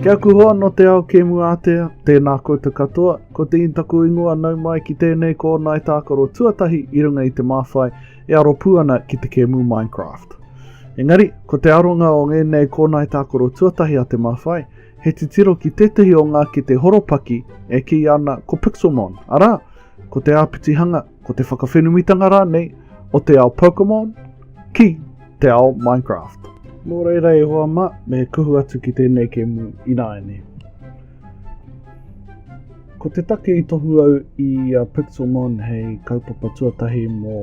Kia kuhoa no te ao kēmu ātea, tēnā koutou katoa, ko te intaku ingoa nau mai ki tēnei Kōnae Tākaro tuatahi i runga i Te Māwhai e aro pūana ki te kēmu Minecraft. Engari, ko te aronga o ēnei Kōnae Tākaro tuatahi a Te Māwhai, he titiro ki tētehi o ngā kete horopaki e kīia ana ko Pixelmon. Arā, ko te āpitihanga, ko te whakawhenumitanga rānei, o te ao Pokemon, ki te ao Minecraft. Mō reira e hoa ma, me kuhu atu ki tēnei kēmu ina ēnei. Ko te take i tohu au i Pixelmon hei kaupapa tuatahi mō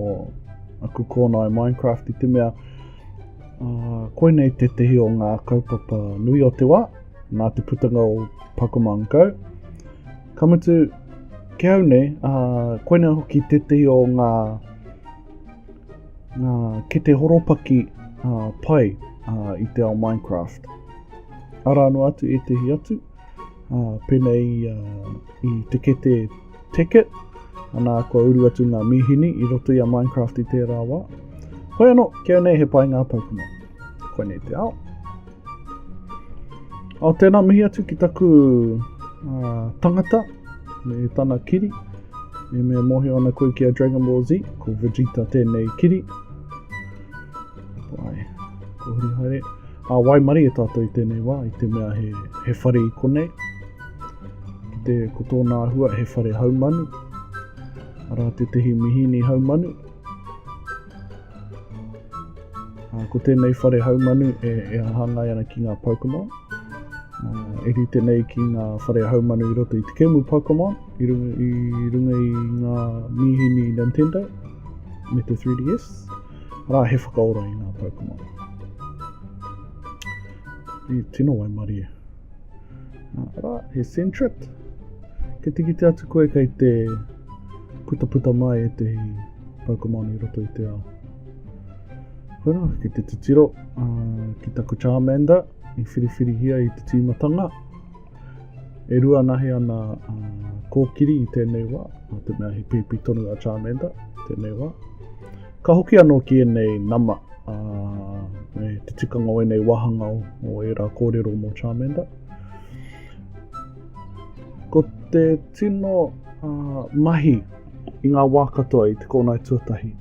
aku Kōnae Minecraft i te mea koinei tētehi o ngā kaupapa nui o te wā, nā te putanga o Pokemon Go. Kamutu, ke au nei, koinei hoki tētehi o ngā kete horopaki pai i te ao Minecraft. Ara anō atu Ētehi atu, pēnei i te Kete ticket, ana kua uru atu ngā mihini i roto i a Minecraft i tērā wā. Hoi anō, kia nei he pai ngā Pokemon. Koe nei te ao. Ao tēnā mihi atu ki taku tangata, me tāna kiri, me mea mohi ana koe ki a Dragon Ball Z, ko Vegeta tēnei kiri. Pai. Ko huri haere. Waimari e tātou i tēnei wā, i te mea he whare i konei. Ki te ko tōna ahua he whare haumanu. Ara te tehi mihini haumanu. Ko tēnei whare haumanu e ahangai ana ki ngā Pokemon. E ri tēnei ki ngā whare haumanu i roto i te kēmu Pokemon, i runga i ngā mihini Nintendo, me te 3DS. Ara he whakaora i ngā Pokemon. I tino waimari e. Ara, he Centret. Ke tiki te atu koe kei te puta mai e te Pokemon i roto i te ao. Whera, ke te titiro, ki taku Charmander, i whiriwhiri hia i te tīmatanga. E rua nahi ana kōkiri i tēnei wā, te mea he pipi tonu a Charmander, tēnei wā. Ka hoki anō ki ēnei nama, me te tikanga o ēnei wahanga o era kōrero mō Charmander. Ko te tino mahi i ngā wā katoa i te Kōnae tuatahi.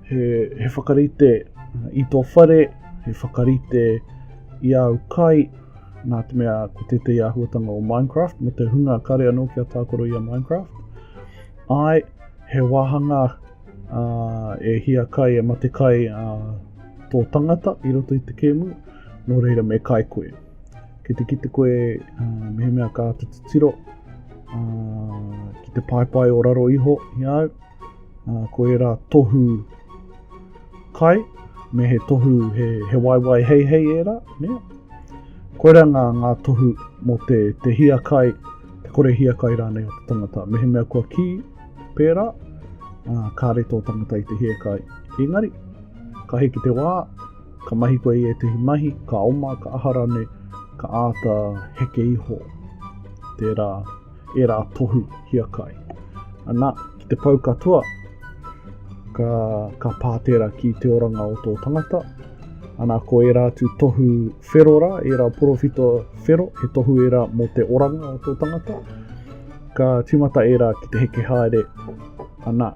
He whakarite i tō whare, he whakarite i au kai, nā te mea ko tētei āhuatanga o Minecraft, me te hunga kare anō ki a tākoro i a Minecraft. Ai, he wahanga e hia kai e mate kai tō tangata i roto i te kēmu, nō reira me kai koe. Ke te kite koe mehe mea ka te titiro, ki te pai o raro iho i au, ko e rā tohu kai, me he tohu he waiwai hei e rā, mea. Koe rā ngā tohu mō te hia kai, te kore hia kai rānei o te tangata. Mehe mea kua ki pērā, ka reto tangata i te hia kai. Engari, ka heki te wā, ka mahi koe i Ētehi mahi, ka oma, ka ehara ne, ka āta heke iho. Tērā, e rā tohu hia kai. Anā, ki te pau katoa, ka pātera ki te oranga o tō tangata. Anā, ko e rā tu tohu whero rā, e rā porofito whero, he tohu e rā mō te oranga o tō tangata. Ka timata e rā ki te heke haere, anā,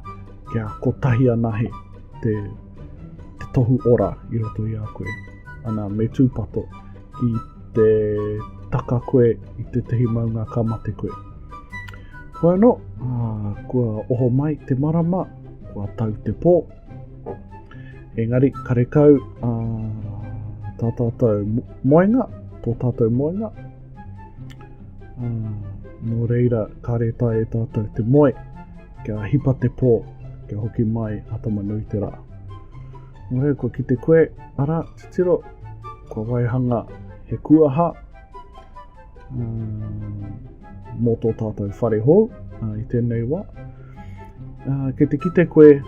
kia kotahi ana he te tohu ora i roto i a koe. Ana me tūpato ki te taka koe i te tehi maunga ka mate koe. Koe no, kua oho mai te marama, kua tau te pō. Engari, ka rekau tā tātou moenga, tō tātou moenga. Nō reira, ka reta e tātou te moe, kia hipa te pō, kia hoki mai atama nui te rā. Nō ko ki te koe, ara, titiro, kua waihanga he kuaha, mō tō tātou whare hou, i tēnei wā. Ke te kite koe,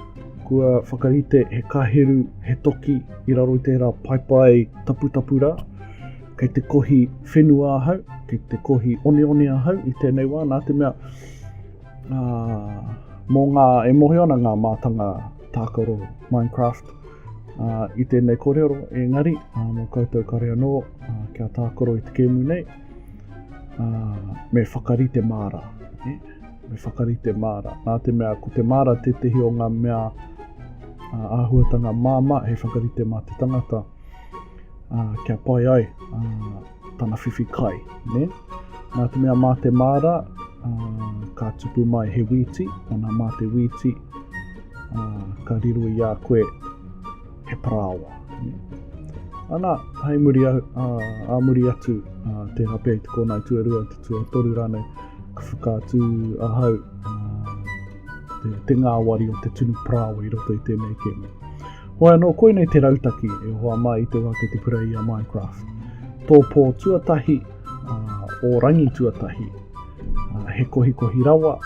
kua whakarite he kaheru, he toki, i raro i tērā paipai tapu rā, kei te kohi whenua ahau, kei te kohi oni ahau, i tēnei wā, nā te mea, mō ngā, e mohi ana ngā mātanga tākaro Minecraft, I tēnei kōrero, engari, mō koutou kare anō, kia tākaro i te kēmu nei, me whakarite māra. Me whakarite māra. Nā te mea, ko te māra tētehi o ngā mea āhuatanga māma, he whakarite mā te tangata, kia pai ai tana whiwhi kai. Ne? Nā te mea mā te māra, ka tupu mai he wīti, ana mā te wīti, ka riro i a koe he parāwa. Ne? Ana, hei muri atu te hape i te Kōnae Tākaro, te tuatoru rānei, ka whakaatu ahau te ngāwari o te tunu parāwa i roto i tēnei kēmu. Hoi anō, koe nei te rautaki e hoa mai i te wake te pura i a Minecraft. Tō pō tuatahi, o rangi tuatahi, he kohikohi rawa,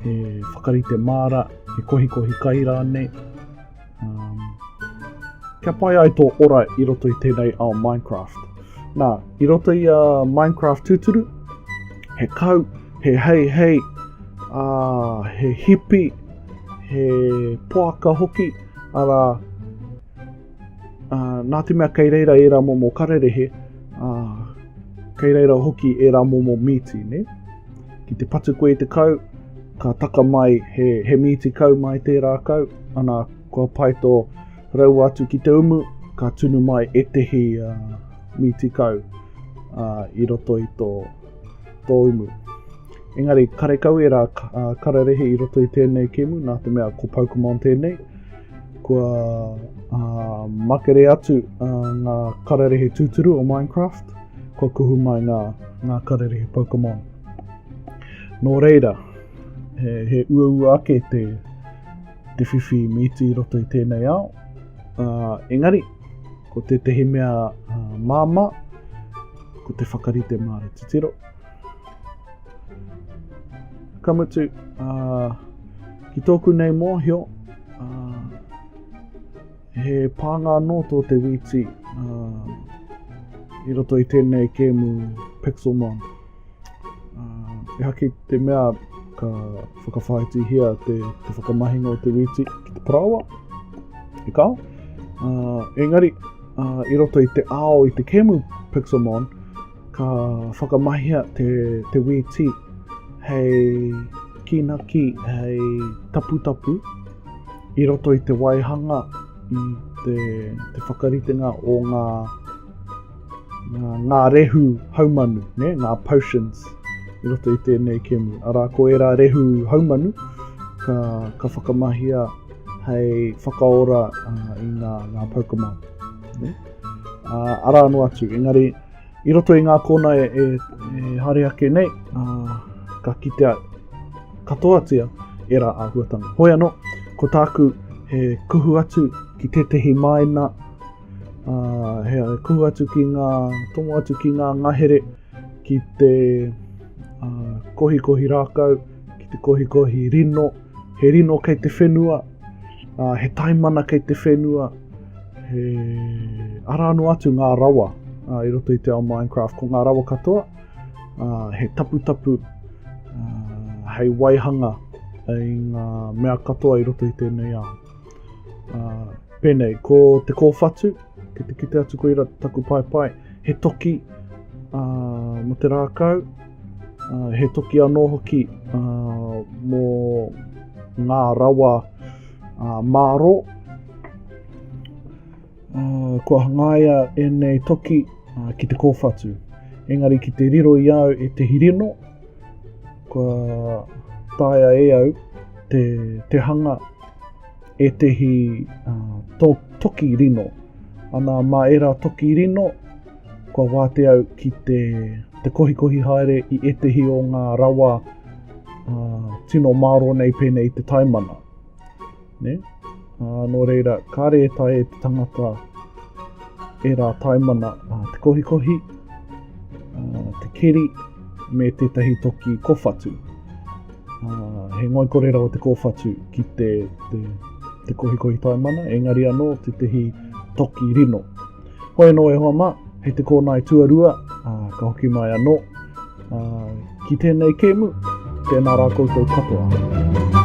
he whakarite māra, he kohikohi kai rānei. Kia pai ai tō ora i roto i tēnei ao Minecraft. Nā, i roto i Minecraft tūturu, he kau, he hei, he hipi, he poaka hoki, ara nā te mea kei reira e rā momo karerehe, kei reira hoki e rā momo miti, ne? Ki te patu koe te kau, ka taka mai he miti kau mai tērā kau, ana kua pai tō rau atu ki te umu, ka tunu mai ētehi miti kau i roto i tō umu. Engari, kare kau e rā kararehe i roto i tēnei kēmu, nā te mea ko Pokemon tēnei. Kua makere atu ngā kararehe tūturu o Minecraft, kua kuhu mai ngā kararehe Pokemon. Nō reira, he ua ake te whiwhi miti i roto i tēnei ao. Engari, ko tētehi mea māma, ko te whakarite māre titiro. Ka mutu, ki tōku nei mōhio, he pānga anō tō te wīti i roto i tēnei kēmu Pixelmon. E haki te mea ka whakawhaiti hia te whakamahinga o te wīti ki te parāwa, i kao. Engari, i roto i te ao i te kēmu Pixelmon, ka whakamahia te wīti hei kinaki, hei tapu, i roto i te waihanga, i te whakaritenga o ngā rehu haumanu, ne? Ngā potions, i roto i tēnei kēmu. Arā, ko e rā rehu haumanu, ka whakamahia hei whakaora i ngā Pokemon. Ne? Arā anō atu, engari, i roto i ngā kōnae e hare ake nei, ka kitea katoa e rā āhuatanga. Hoi anō, ko tāku he kuhu atu ki tētehi maina, he kuhu atu ki tomo atu ki ngā ngahere, ki te kohikohi rākau, ki te kohikohi rino, he rino kei te whenua, he taimana kei te whenua, he ara anō atu ngā rawa, i roto i te ao Minecraft, ko ngā rawa katoa, he tapu, hei waihanga, i ngā mea katoa i roto i tēnei ao. Pēnei, ko te kōwhatu, ki te kite atu koe taku pai, he toki mo te rākau, he toki anō hoki mō ngā rawa māro. Kua hangaia ēnei toki ki te kōwhatu. Engari ki te riro i au e te hirino, kua tāia e au te hanga ētehi toki rino. Ana mā era toki rino, kua wāte au ki te kohikohi haere i ētehi o ngā rawa tino māro nei pēnei i te taimana. Ne? Nō reira, kāre e tae te tangata e rā taimana, te kohikohi, te keri, me tētahi toki kōwhatu. He ngoikorera o te kōwhatu ki te kohikohi taimana, engari anō tētahi toki rino. Hoi anō e hoa mā, hei te Kōnae Tākaro, ka hoki mai anō. Ki tēnei kēmu, tēnā rā koutou katoa.